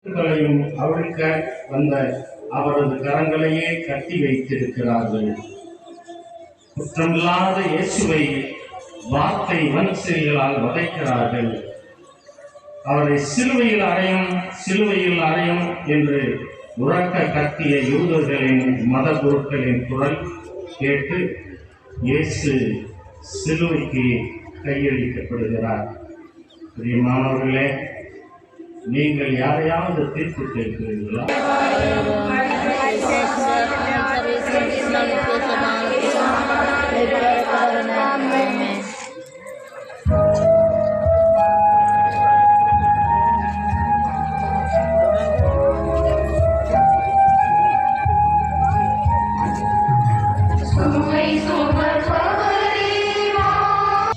அவிழ்க்க வந்த அவரது கரங்களையே கட்டி வைத்திருக்கிறார்கள். குற்றமில்லாத இயேசுவை வார்த்தை வன்செயலால் வதைக்கிறார்கள். அவரை சிலுவையில் அறையும் என்று உறக்க கத்திய யூதர்களின் மத குருக்களின் குரல் கேட்டு இயேசு சிலுவைக்கு கையளிக்கப்படுகிறார். பிரியமானவர்களே, நீங்கள் யாரையாவது தீர்ப்பு கேட்கிறீர்களா?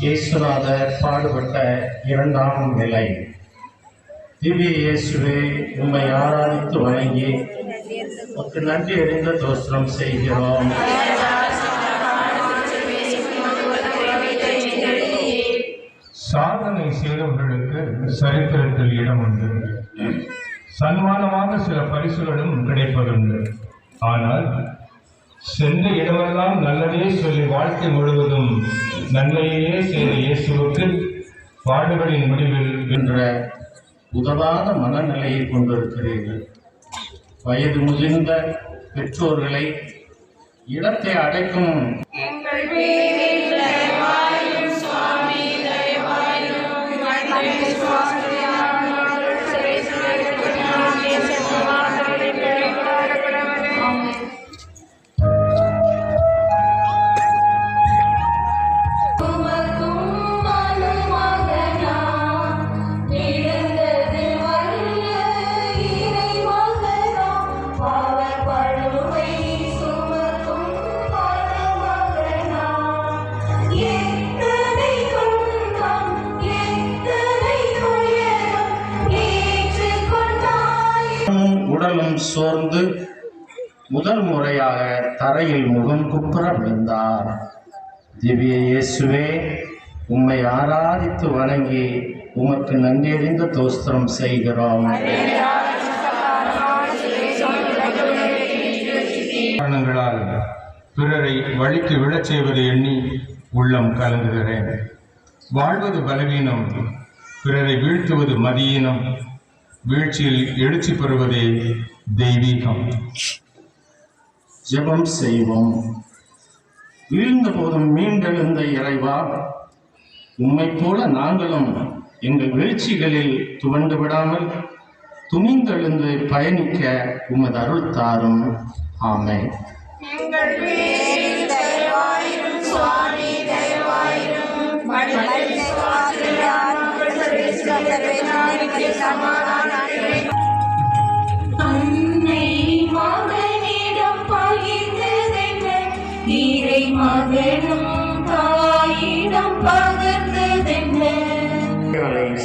இயேசுநாதர் பாடுபட்ட இரண்டாம் நிலை. திவ்ய இயேசுவே, உம்மை ஆராதித்து வணங்கி உமக்கு நன்றி அறிந்த தோஸ்திரம் செய்கிறோம். சாதனை செய்தவர்களுக்கு சரித்திரத்தில் இடம் உண்டு. சன்மானமாக சில பரிசுகளும் கிடைப்பதுண்டு. ஆனால் சென்ற இடமெல்லாம் நல்லதே சொல்லி வாழ்க்கை முழுவதும் நன்மையே செய்த இயேசுவுக்கு பாடுகளின் முடிவில் என்ற உதவாத மனநிலையை கொண்டிருக்கிறீர்கள். வயது முதிர்ந்த பெற்றோர்களை இடத்தை அடைக்கும் உடலும் சோர்ந்து முதல் முறையாக தரையில் முகம் குப்புற விழுந்தார். திவ்ய இயேசுவே, உம்மை ஆராதித்து வணங்கி உமக்கு நன்றியறிந்த தோஸ்திரம் செய்கிறோம். காரணங்களால் பிறரை வழிக்கு விழச் செய்வதை எண்ணி உள்ளம் கலங்குகிறேன். வாழ்வது பலவீனம், பிறரை வீழ்த்துவது மதியீனம், வீழ்ச்சியில் எழுச்சி பெறுவதே தெய்வீகம். ஜெபம் செய்வோம். வீழ்ந்த போதும் மீண்டெழுந்த இறைவா, உம்மை போல நாங்களும் எங்கள் வீழ்ச்சிகளில் துவண்டு விடாமல் துணிந்தெழுந்து பயணிக்க உமது அருள் தாரும். ஆமென்.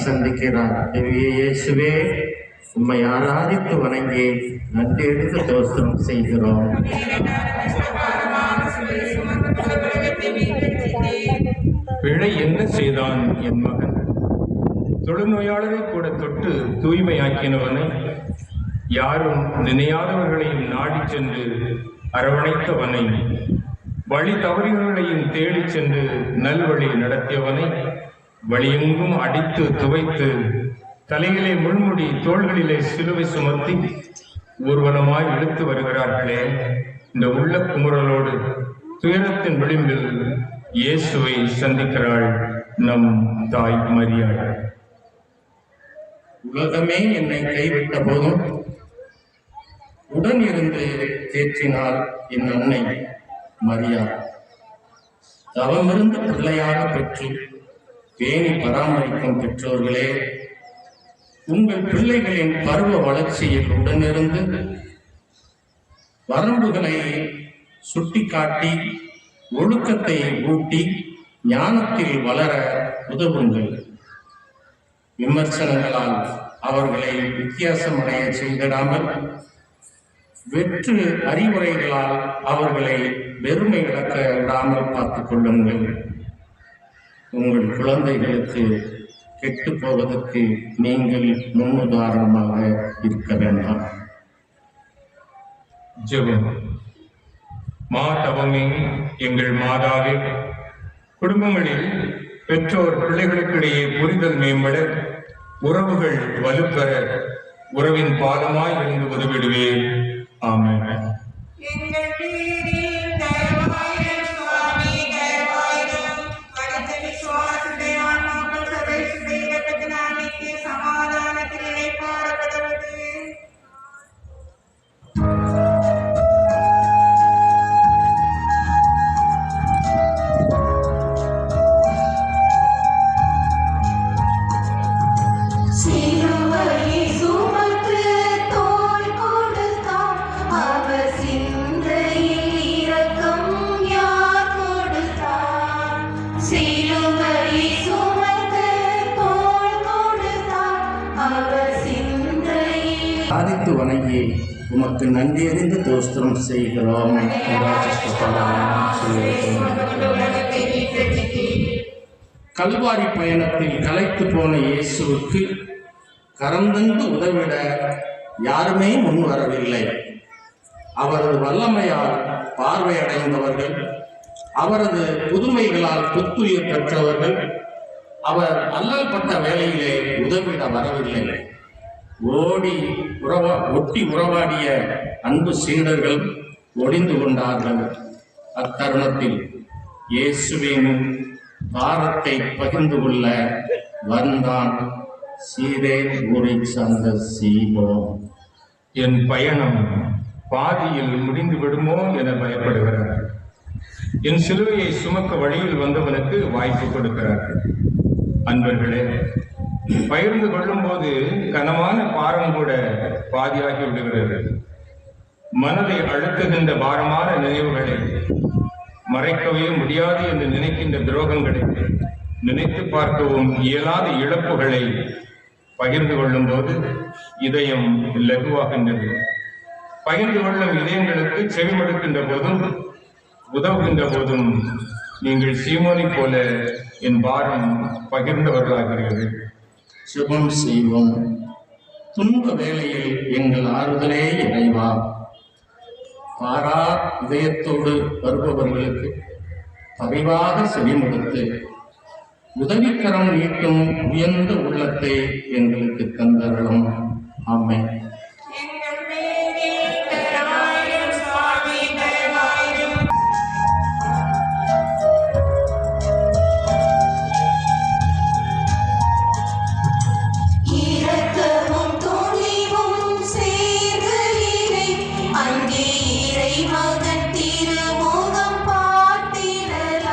சந்திக்கிறார். திவ்ய இயேசுவே, உம்மை ஆராதித்து வணங்கி நன்றி எடுத்து தோஸ்திரம் செய்கிறோம். பிழை என்ன செய்தான் என் மகன்? தொழுநோயாளரை கூட தொட்டு தூய்மையாக்கினவனை, யாரும் நினையாதவர்களையும் நாடி சென்று அரவணைத்தவனை, வழி தவறியவர்களையும் தேடி சென்று நல்வழி நடத்தியவனை வழியெங்கும் அடித்து துவைத்து தலையிலே முள்முடி தோள்களிலே சிலுவை சுமத்தி ஊர்வலமாய் இழுத்து வருகிறார்களே, இந்த உள்ள குமுறலோடு துயரத்தின் விளிம்பில் இயேசுவை சந்திக்கிறாள் நம் தாய் மரியாள். உலகமே என்னை கைவிட்ட போதும் உடன் இருந்து தேற்றினாள் என் அன்னை மரியாள். தவமிருந்து பிள்ளையாக பெற்று பேணி பராமரிக்கும் பெற்றோர்களே, உங்கள் பிள்ளைகளின் பருவ வளர்ச்சியில் உடனிருந்து வரம்புகளை சுட்டிக்காட்டி ஒழுக்கத்தை ஊட்டி ஞானத்தில் வளர உதவுங்கள். விமர்சனங்களால் அவர்களை வித்தியாசமடைய செய்திடாமல் வெற்று அறிவுரைகளால் அவர்களை வெறுமை இழக்க விடாமல் பார்த்துக் கொள்ளுங்கள். உங்கள் குழந்தைகளுக்கு கெட்டு போவதற்கு நீங்கள் முன்னுதாரணமாக இருக்க வேண்டாம். ஜெபம். மாதவமே, எங்கள் மாதாவே, குடும்பங்களில் பெற்றோர் பிள்ளைகளுக்கிடையே புரிதல் மேம்பட, உறவுகள் வலுப்பெற உறவின் பாதமாய் இருந்து உதவிடுவேன். ஆமென். எங்கள் வீரில் தயவாயிரம் சுவாமி தயவாயிரம். படித்த விசுவாசுடைய ஆன்மாக்கள் சபைசுடைய இரக்கத்தினால் நித்திய சமாதானத்தில் இளைப்பாறப்படுவது. சிலுவையை சுமந்து தோள் கொடுத்தார், அவர் சிந்தையில் இரக்கம் யார் கொடுத்தார்? சிலுவையை சுமந்து தோள் கொடுத்தார், அவர் சிந்தையில். சாதித்து வணங்கி உமக்கு நன்றியறிந்து தோஸ்திரம் செய்கிறோம். கல்வாரி பயணத்தில் களைத்து போன இயேசுவுக்கு கரந்தந்து உதவிட யாருமே முன் வரவில்லை. அவரது வல்லமையால் பார்வையடைந்தவர்கள், அவரது புதுமைகளால் புத்துயிர் பெற்றவர்கள் அவர் அல்லல் பட்ட வேளையிலே உதவிட வரவில்லை. ஒட்டி உறவாடிய அன்பு சீடர்கள் ஒளிந்து கொண்டார்கள். அத்தருணத்தில் இயேசுவின் பாரத்தை பகிர்ந்து கொள்ள வந்தான் சீரே ஊரை சார்ந்த சீமோன். என் பயணம் பாதியில் முடிந்து விடுமோ என பயப்படுகிறார். என் சிலுவையை சுமக்க வழியில் வந்தவனுக்கு வாய்ப்பு கொடுக்கிறார். அன்பர்களே, பகிர்ந்து கொள்ளும் போது கனமான பாரம் கூட பாதியாகி விடுகிறது. மனதை அழுத்துகின்ற பாரமான நினைவுகளை, மறைக்கவே முடியாது என்று நினைக்கின்ற துரோகங்களை, நினைத்து பார்க்கவும் இயலாத இழப்புகளை பகிர்ந்து கொள்ளும் போது இதயம் லகுவாகின்றது. பகிர்ந்து கொள்ளும் இதயங்களுக்கு செவிமடுக்கின்ற போதும் உதவுகின்ற போதும் நீங்கள் சீமோனை போல என் பாரம் பகிர்ந்தவர்களாகிறீர்கள். சுபம் செய்வோம். துன்ப வேளையில் எங்கள் ஆறுதலே இறைவா. பாரா இதயத்தோடு வருபவர்களுக்கு பரிவாக செவிமடுத்து உதவிக்கரம் நீட்டும் உயர்ந்த உள்ளத்தை எங்களுக்கு தந்தருளும். ஆமென். எங்கள் வீரில் தயவாயிரம் சுவாமி தயவாயிரம். இரக்கமும் துணிவும் சேர்கையிலே அங்கே இறைமகன் திருமுகம் பார்த்திடலாம்.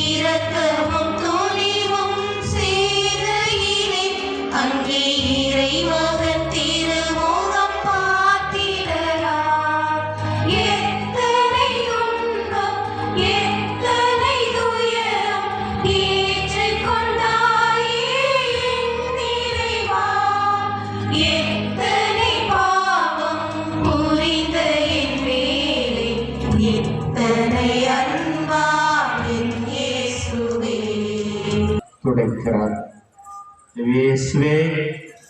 இரக்கமும் துணிவும் சேர்கையிலே அங்கே இறைமகன் திருமுகம் பார்த்திடலாம். எத்தனை துன்பம், எத்தனை துயரம் ஏற்றுக்கொண்டாயே என் இறைவா. எத்தனை பாவம் புரிந்த என் மேலே, எத்தனை அன்பான என் இயேசுவே. துடைக்கிறார். இயேசுவே,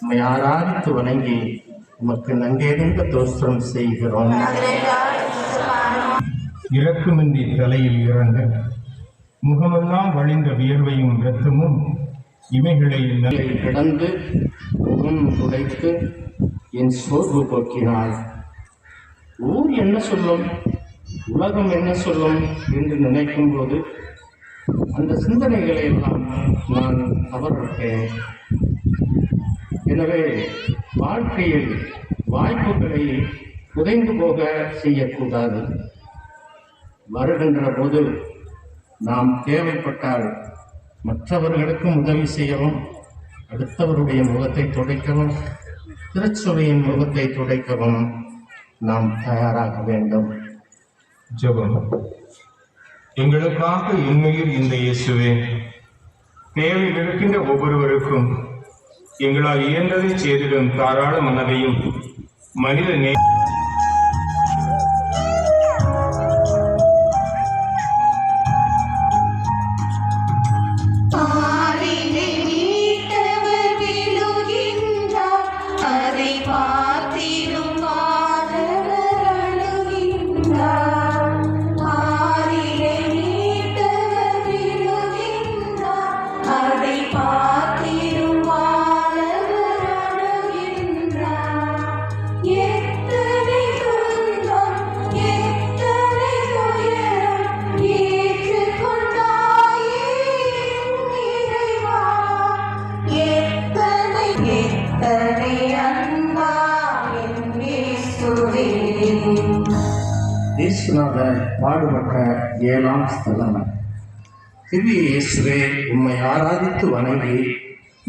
உம்மை ஆராதித்து வணங்கி உமக்கு நன்றியறிந்த தோஸ்திரம் செய்கிறோம். இரக்கமின்றி தலையில் இறங்க, முகமெல்லாம் வழிந்த வியர்வையும் இரத்தமும் இவைகளை நிலை கிடந்து முகம் துடைத்து என் சோர்வு போக்கினாள். ஊர் என்ன சொல்லும், உலகம் என்ன சொல்லும் என்று நினைக்கும் போது அந்த சிந்தனைகளை எல்லாம் நான் தவறவிட்டேன். எனவே வாழ்க்கையில் வாய்ப்புகளை புதைந்து போக செய்யக்கூடாது. வருகின்ற போது நாம் தேவைப்பட்டால் மற்றவர்களுக்கும் உதவி செய்யவும், அடுத்தவருடைய முகத்தை துடைக்கவும், திருச்சபையின் முகத்தை துடைக்கவும் நாம் தயாராக வேண்டும். ஜெபம். எங்களுக்காக இன்னுயிர் இந்த இயேசுவே, தேவையில் இருக்கின்ற ஒவ்வொருவருக்கும் எங்களால் இயன்றதை செய்திடும் தாராள மனதையும் மனித பாரினில் பார்த்திடும் மாதவர் அழுகின்றார். ஆறிலே மீட்டவர் விழுகின்றார். அதை பார்த்திடும் மாதவர் அழுகின்றார். எத்தனை துன்பம், எத்தனை துயரம் ஏற்றுக்கொண்டாயே இறைவா. எத்தனை எத்தனை அன்பா என் இயேசுவே. இயேசுநாதர் பாடுபட்ட 7ஆம் ஸ்தலம். திவ்ய இயேசுவே, உம்மை ஆராதித்து வணங்கி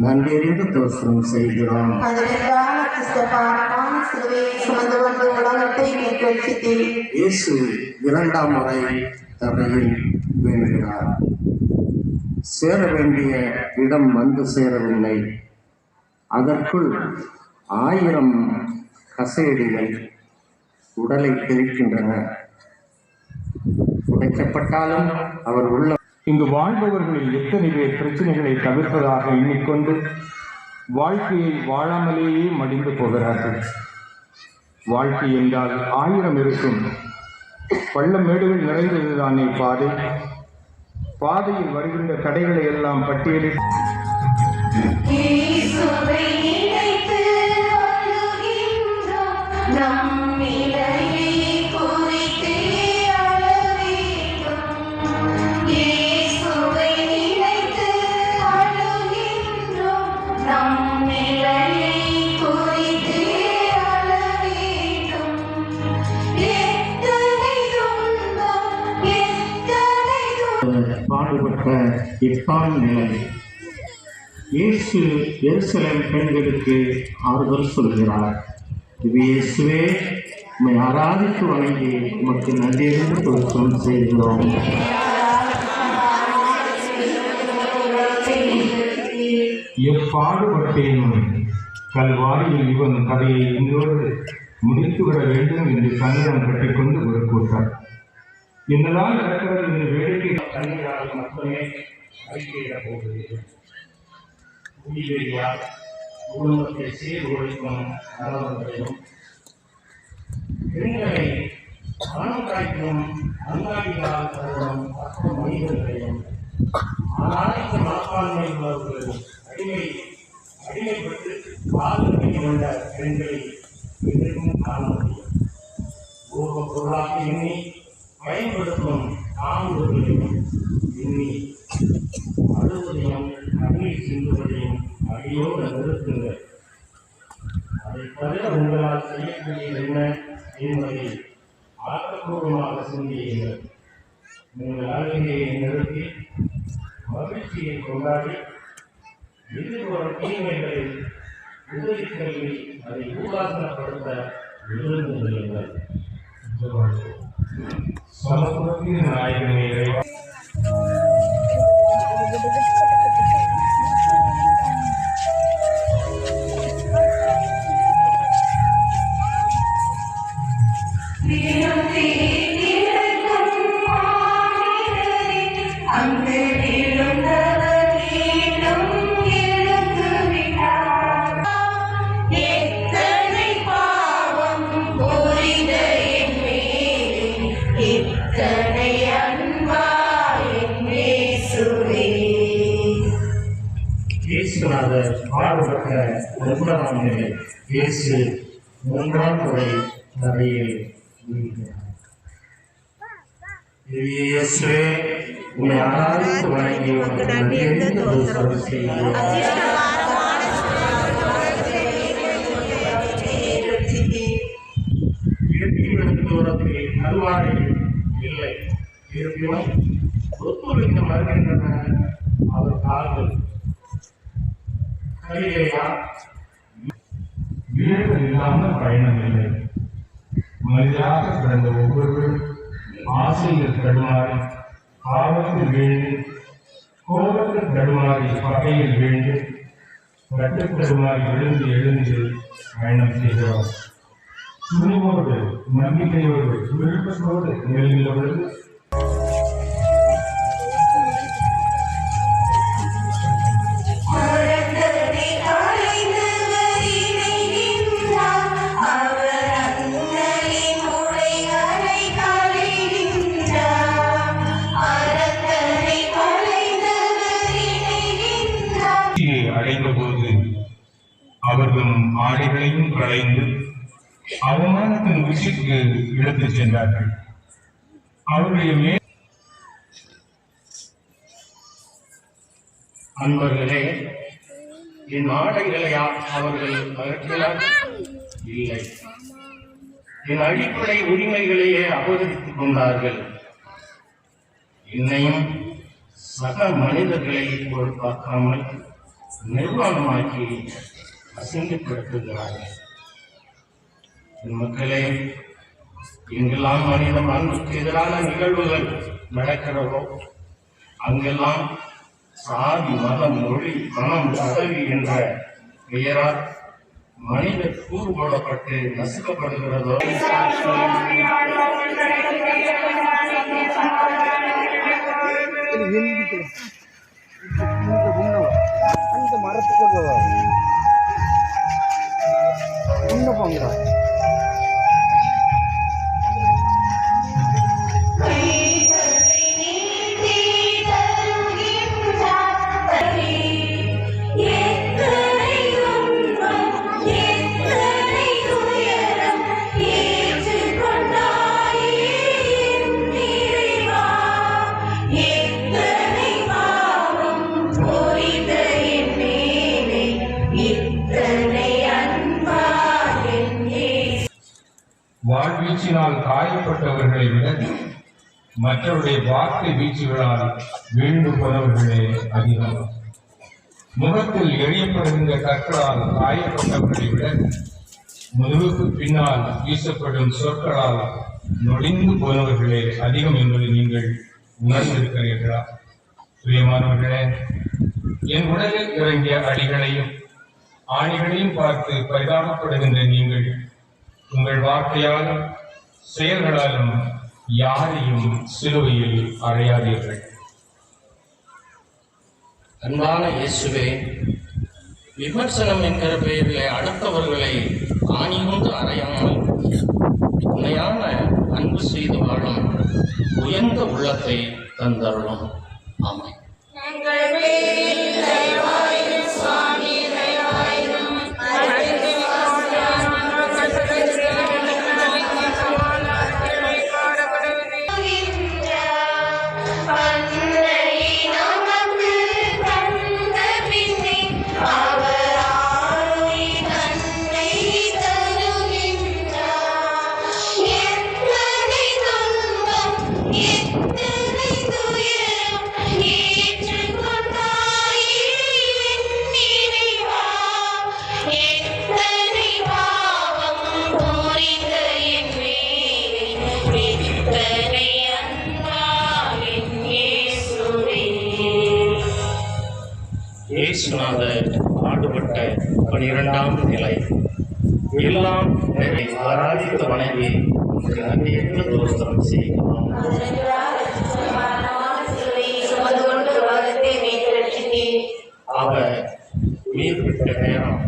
நன்றறிந்து தோற்றம் செய்கிறோம். அதற்கான கிறிஸ்தபாரமான சிலுவையை சுமந்து கொண்டு உலகத்தை மீட்டெடுத்தீர். இயேசு 2ஆம் முறை தரையில் வேண்டுகிறார். சேர வேண்டிய இடம் வந்து சேரவில்லை. அதற்குள் 1000 கசையடிகள் உடலை பிரிக்கின்றன. உடைக்கப்பட்டாலும் அவர் உள்ள இங்கு வாழ்பவர்களில் எத்தனை பேர் பிரச்சனைகளை தவிர்ப்பதாக எண்ணிக்கொண்டு வாழ்க்கையை வாழாமலேயே மடிந்து போகிறார்கள். வாழ்க்கை என்றால் 1000 இருக்கும். பள்ளம் மேடுகள் நிறைந்ததுதானே பாதை. பாதையில் வருகின்ற தடைகளை எல்லாம் பட்டியலில் இயேசுவை நினைத்து அழுகின்றோம். நம் நிலையை குறித்தே அழ வேண்டும். இயேசுவை நினைத்து அழுகின்றோம். நம் நிலையை குறித்தே அழ வேண்டும். எத்தனை துன்பம், எத்தனை பாடுபட்ட 8ஆம் நிலை. இயேசு எருசலேம் பெண்களுக்கு ஆறுதல் சொல்கிறார். திவ்ய இயேசுவே, உம்மை ஆராதித்து வணங்கி உமக்கு நன்றியறிந்து தோற்றம் செய்கிறோம். எப்பாடுபட்டேனும் கல்வாரியில் இவன் கதையை இன்றோடு முடித்துவிட வேண்டும் என்று கண்ணீரம் கட்டிக்கொண்டு ஒரு கூட்டார். என்னதான் நடக்கிறது என்று வேடிக்கை கண்ணீரால் மட்டுமே அறிக்கையிடப் போகிறீர்கள். உயிரியால் குடும்பத்தை சீர் ஒழிக்கும் நலவர்களையும் பெண்களை மனம் காய்க்கும் அங்காடிகளால் கருதும் 10 மனிதர்களையும் ஆராய்ச்சி மனப்பான்மை உள்ளவர்கள் அடிமைப்பட்டு பாதுகாப்பை கொண்ட பெண்களை எதிர்க்கும் காண முடியும். பூர்வ பொருளாக எண்ணி பயன்படுத்தும் ஆண்களையும் எண்ணி அழுவதையும் கண்ணீர் சிந்துவதையும் அடியோடு நிறுத்துங்கள். அதை தவிர உங்களால் செய்யக்கூடியது என்ன என்பதை ஆக்கப்பூர்வமாக சிந்தியுங்கள். உங்கள் அழுகையை நிறுத்தி மகிழ்ச்சியை கொண்டாடி எதிர்வரும் தீமைகளை உதவிக்கல்வி அதை உதாசனப்படுத்த எழுந்து நில்லுங்கள். சமத்துவத்தின் நாயகனே இறைவா, எத்தனை பாவம் புரிந்த என் மேலே, எத்தனை அன்பா என் இயேசுவே. இயேசுநாதர் பாடுபட்ட 9ஆம் நிலை. இயேசு 3ஆம் முறை தரையில் வீழ்கிறார். திவ்ய இயேசுவே, உம்மை ஆராதித்து வணங்கி உமக்கு நன்றியறிந்து தோற்றம் செய்கிறோம். தூரத்தில் கல்வாரி இல்லை. இருப்பினும் ஒத்துழைத்து வருகின்றன அவர் கால்கள். கலிலேயா வீடுகள் இல்லாமல் பயணம் இல்லை. மனிதராக பிறந்த ஒவ்வொருவரும் ஆசையில் தடுமாறி, பாவத்தில் வீழ்ந்து, கோபத்தில் தடுமாறி, பகையில் வீழ்ந்து, கட்டு தடுமாறி விழுந்து எழுந்து பயணம் செய்கிறோம். துணிவோடு, நம்பிக்கையோடு, விருப்பத்தோடு நிகழ்கிறவர்கள் மறந்ததை அடைந்தவர் இணைகின்றார். ஆடைகளையும் களைந்து அவமானத்தின் உச்சிக்கு எடுத்துச் சென்றார்கள். அவருடைய அன்பர்களே, என் ஆடைகளை அவர்கள் அகற்றினார் இல்லை, என் அடிப்படை உரிமைகளையே அபகரித்துக் கொண்டார்கள். என்னையும் சக மனிதர்களை பொருட்பார்க்காமல் நிர்வாணமாக்கி அசிங்கப்படுத்துகிறார்கள். என் மக்களே, எங்கெல்லாம் மனித மாண்புக்கு எதிரான நிகழ்வுகள் நடக்கிறதோ அங்கெல்லாம் சாதி, மதம், மொழி, பணம், பதவி என்ற பெயரால் மனிதர் கூறு போடப்பட்டு நசுக்கப்படுகிறதோ அந்த மரத்துக்கு போவாங்க இன்னும் போங்க. வாழ்வீச்சினால் காயப்பட்டவர்களை விட மற்றவருடைய வார்த்தை வீச்சுகளால் வீழ்ந்து போனவர்களே அதிகம். முகத்தில் எரியப்படுகின்ற கற்களால் காயப்பட்டவர்களை விட முதுகுக்கு பின்னால் வீசப்படும் சொற்களால் நொடிந்து போனவர்களே அதிகம் என்பதை நீங்கள் உணர்ந்திருக்கிறீர்களா? பிரியமானவர்களே, என் உடலில் இறங்கிய அடிகளையும் ஆணிகளையும் பார்த்து பரிதாபப்படுகின்ற நீங்கள் உங்கள் வார்த்தையாலும் செயல்களாலும் யாரையும் சிலுவையில் அறையாதீர்கள். அன்பான இயேசுவே, விமர்சனம் என்கிற பெயரிலே அடுத்தவர்களை ஆணி கொண்டு அறையாமல் உண்மையான அன்பு செய்து வாழும் உயர்ந்த உள்ளத்தை தந்தருளும். ஆமாம். எங்கள் பேரில் தயவாயிரும் சுவாமி, தயவாயிரும். இயேசுநாதர் பாடுபட்ட 12ஆம் நிலை எல்லாம் ஆராதித்த வணங்கி நன்றியற்ற தோஸ்திரம் செய்யலாம். அவர் உயிர்விட்ட நேரம்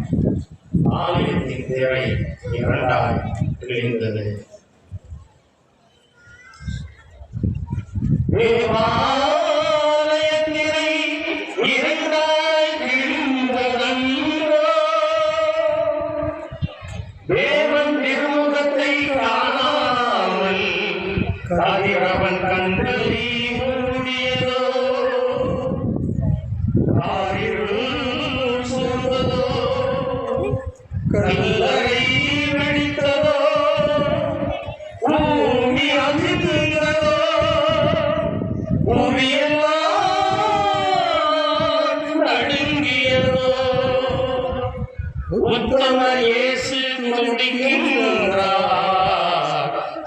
ஆலயத்தின் திரை 2ஆய் கிழிந்தது. தேவன் திருமுகத்தை காணாமல் கதிரவன் கண்களை மூடியதோ, காரிருள் சூழ்ந்ததோ, கல்லறை வெடித்ததோ, பூமி அதிர்ந்ததோ, பூமியெல்லாம் நடுங்கியதோ, உத்தம இயேசு துடிக்கின்றார்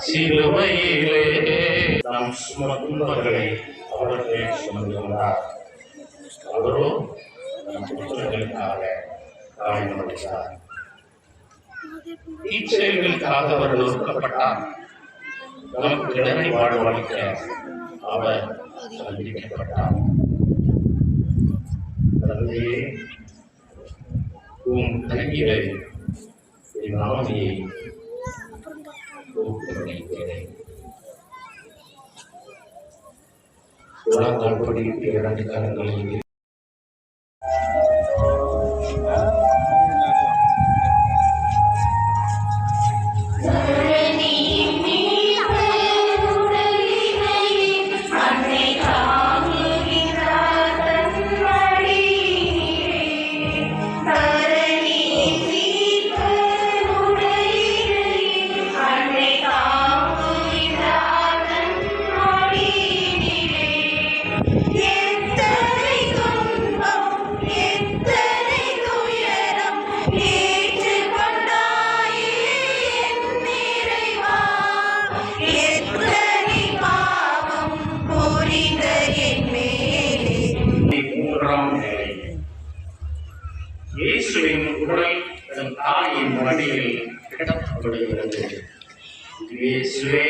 சிலுவையிலே. நம் துன்பங்களை அவர் மேல் சுமந்துள்ளார். அவரோ நம் குற்றங்களுக்காக காயமடைந்தார். இச்செயல்களுக்காக அவர் நொறுக்கப்பட்டார். நமக்கு இடரை வாழ்வளிக்க அவர் தண்டிக்கப்பட்டார். தந்தையே, உம் கையிலே என் ஆவியை ஒப்படைக்கிறேன். உலகம் படித்து 2 கரங்களில் மடியில் கிடக்கப்படுகிறது. இயேசுவே,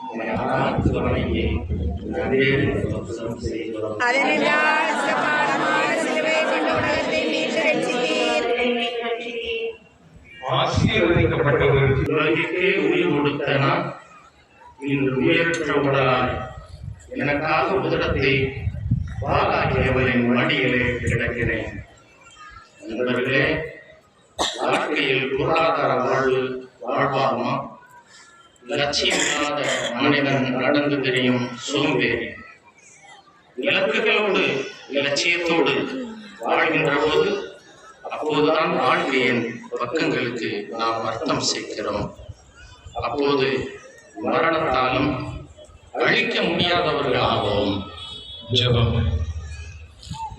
உம்மை ஆராய்ந்து வணங்கி நன்றி செய்கிறோம். அதனால் சமானமான சிலுவை கொண்ட உலகத்தை மீட்டு ரட்சித்தீர். ஆசீர்வதிக்கப்பட்டவர் உலகிற்கே உயிர் கொடுத்த நான் இன்று உயிரற்ற உடலாய் எனக்காக உதரத்தை வாழாகியவரின் மடியிலே கிடக்கிறேன். நண்பர்களே, வாழ்க்கையில் பொருளாதார வாழ்வாமா லட்சியம் இல்லாத மனிதன் நடந்து தெரியும் சோம்பேறி. இலக்குகளோடு லட்சியத்தோடு வாழ்கின்ற போது அப்போதுதான் வாழ்க்கையின் பக்கங்களுக்கு நாம் அர்த்தம் சேர்க்கிறோம். அப்போது மரணத்தாலும் அழிக்க முடியாதவர்களாகவும். ஜெபம்.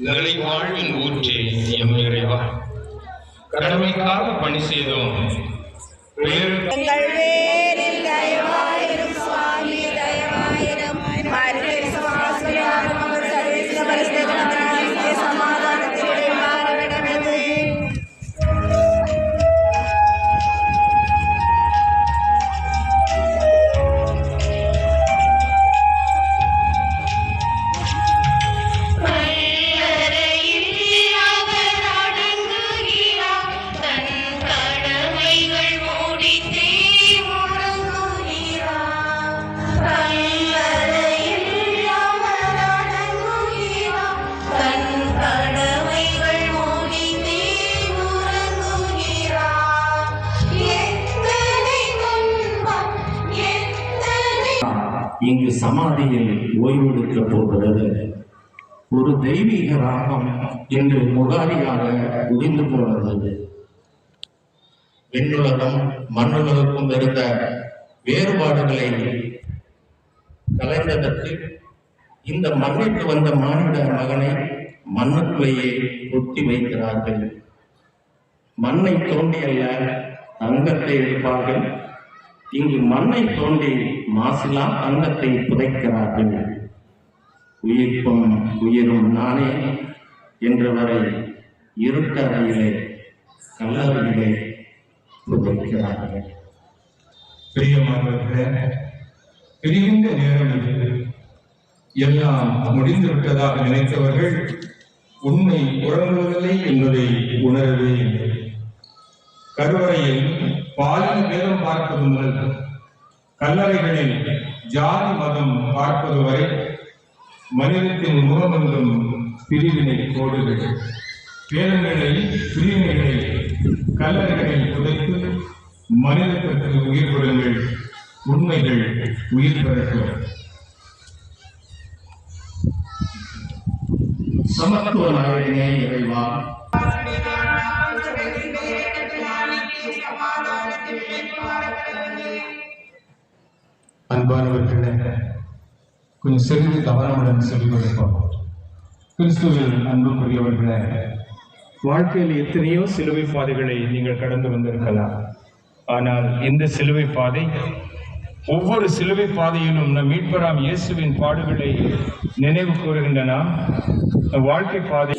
நிலை வாழ்வின் ஊற்றே எம் இறைவா, கடமைக்காக பணி செய்தோம். எங்கள் பேரில் தயவாயிரும் சுவாமி, தயவாயிரும். மருத்துவ விசுவாசியாரும் அவர் சர்வேஸ்வர பரிசுத்தத்தினாலே சமாதானத்திலே மாறவிடமென்று. இங்கு சமாதியில் ஓய்வெடுக்க போகிறது. ஒரு தெய்வீக ராகம் இன்று முகாரியாக முடிந்து போனது. விண்ணுலகம் மண்ணுலகம் இருந்த வேறுபாடுகளை கலைந்ததற்கு இந்த மண்ணிற்கு வந்த மானிட மகனை மண்ணுக்குள்ளேயே ஒட்டி வைக்கிறார்கள். மண்ணை தோண்டி அல்ல தங்கத்தை எடுப்பார்கள். இங்கு மண்ணை தோண்டி மாசிலா தங்கத்தை புதைக்கிறார்கள். உயிர்ப்பும் உயிரும் நானே என்றவரை இருட்டறையிலே கல்லறையிலே புதைக்கிறார்கள். பிரியமானவர்களே, பிரிகின்ற நேரம் இது. எல்லாம் முடிந்து விட்டதாக நினைத்தவர்கள் உண்மை உறங்குவதில்லை என்பதை உணரவே இல்லை. கருவறையில் பாலின பேதம் பார்ப்பது முதல் கல்லறைகளில் ஜாதி மதம் பார்ப்பது வரை மனிதத்தின் முகமென்றும் பிரிவினை கோடுகள், பேதங்களை பிரிவினைகளை கல்லறைகளில் புதைத்து மனிதத்திற்கு உயிர் கொடுங்கள், உண்மைகள் உயிர் பெறட்டும். சமத்துவ நாயகனே இறைவா, அன்பானவர்களே, கொஞ்சம் சிறிது கவனமுடன் செல்வதற்கும் கிறிஸ்துவில் அன்புக்குரியவர்களே, வாழ்க்கையில் எத்தனையோ சிலுவை பாதைகளை நீங்கள் கடந்து வந்திருக்கலாம். ஆனால் இந்த சிலுவை பாதை, ஒவ்வொரு சிலுவை பாதையிலும் நம் மீட்பராம் இயேசுவின் பாடுகளை நினைவு கூறுகின்றன. வாழ்க்கை பாதை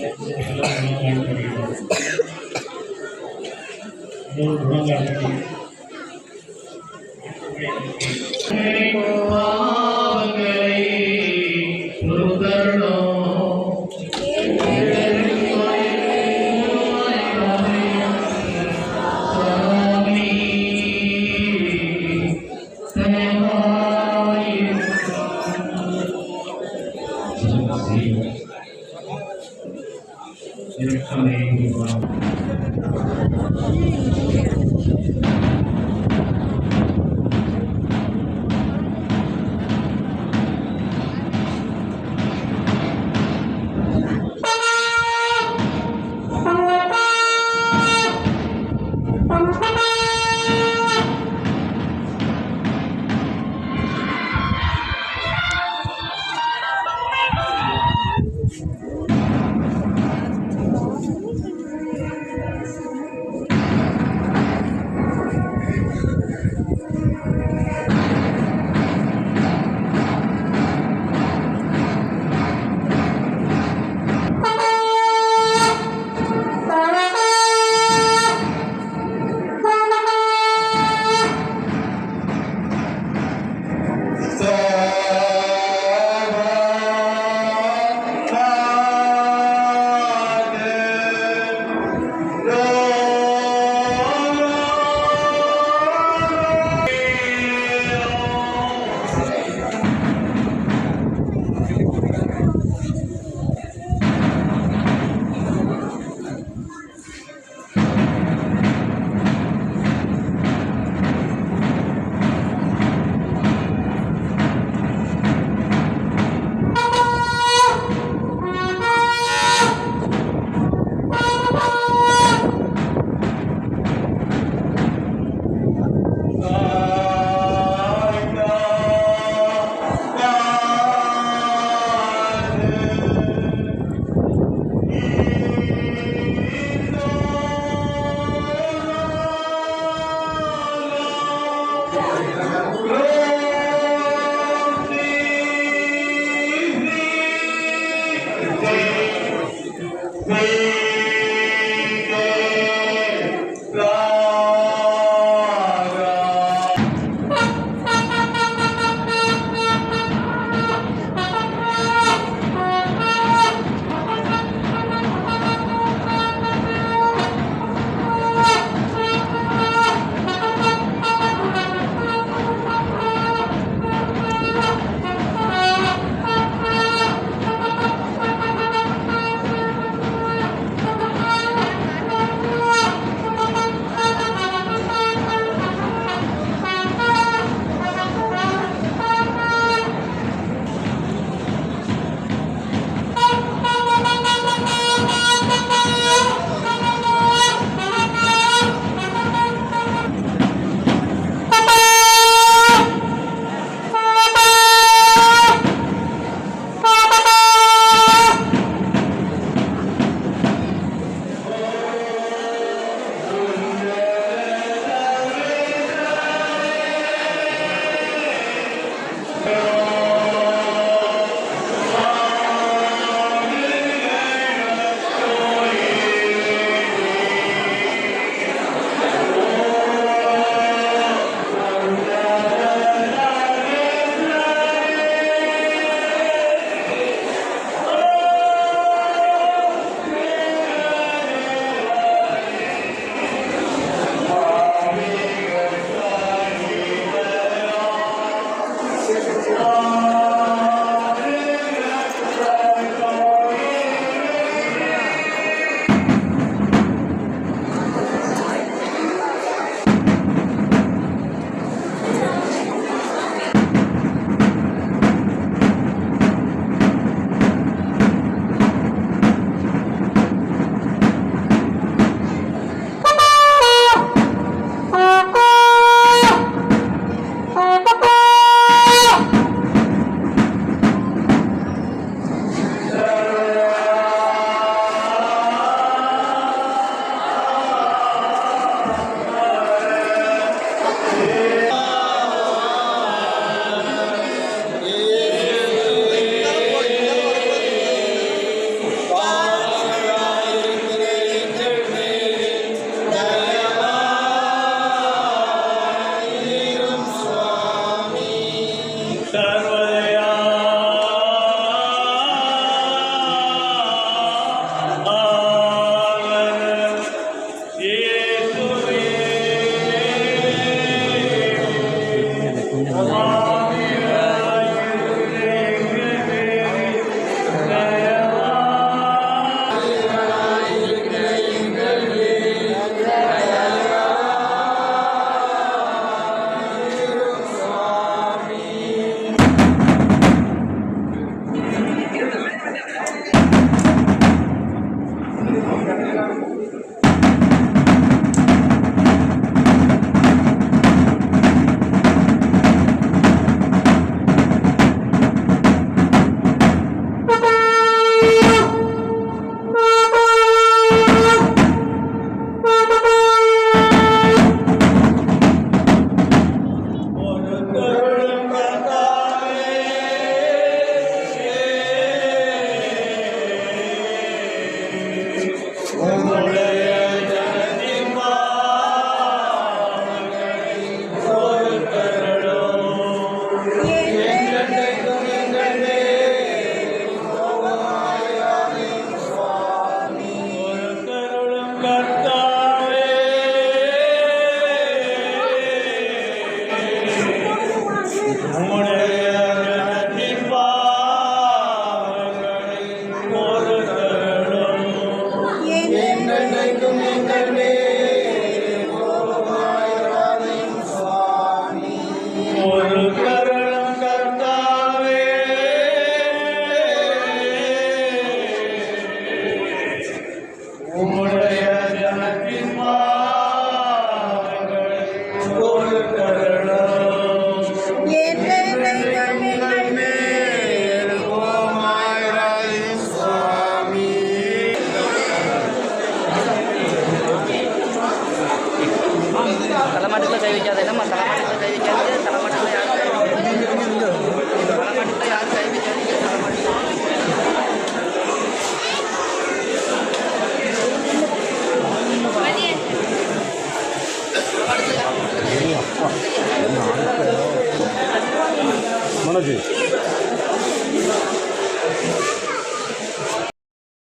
தலைமாட்டுக்குள்ள கை வைக்காத, என்னம்மா தலைமாட்டுக்குள்ள கை வைக்காத. மனோஜ்